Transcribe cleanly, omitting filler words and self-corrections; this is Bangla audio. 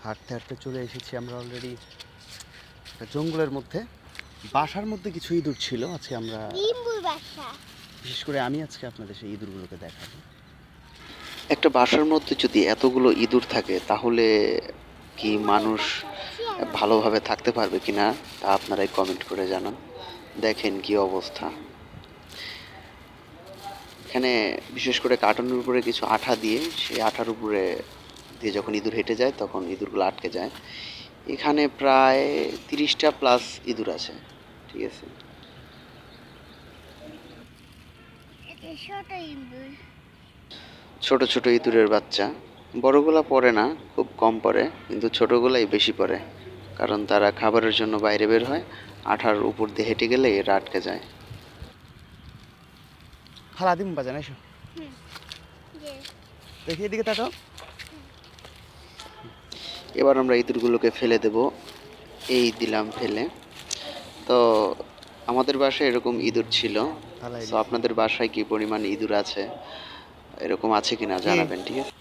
হাঁটতে হাঁটতে চলে এসেছি আমরা অলরেডি একটা জঙ্গলের মধ্যে। বাসার মধ্যে কিছু ইঁদুর ছিল। আজকে আমরা বিশেষ করে আমি আজকে আপনাদের সেই ইঁদুরগুলোকে দেখাবো। একটা বাসার মধ্যে যদি এতগুলো ইঁদুর থাকে তাহলে কি মানুষ ভালোভাবে থাকতে পারবে কিনা তা আপনারাই কমেন্ট করে জানান। দেখেন কি অবস্থা। এখানে বিশেষ করে কার্টনের উপরে কিছু আঠা দিয়ে সেই আঠার উপরে দিয়ে যখন ইঁদুর হেঁটে যায় তখন ইঁদুরগুলো আটকে যায়। এখানে প্রায় 30টা প্লাস ইঁদুর আছে। ঠিক আছে, ছোট ছোট ইঁদুরের বাচ্চা। বড়গুলা পড়ে না, খুব কম পড়ে, কিন্তু ছোটগুলাই বেশি পড়ে, কারণ তারা খাবারের জন্য বাইরে বের হয়, আঠার উপর দিয়ে হেঁটে গেলে এরা আটকে যায়। খালা দিম বাজান এসো, দেখি এদিকে তাকাও। এবার আমরা ইঁদুরগুলোকে ফেলে দেব। এই দিলাম ফেলে। তো আমাদের বাসায় এরকম ইঁদুর ছিল। তো আপনাদের বাসায় কি পরিমাণ ইঁদুর আছে, এরকম আছে কিনা জানাবেন, ঠিক আছে?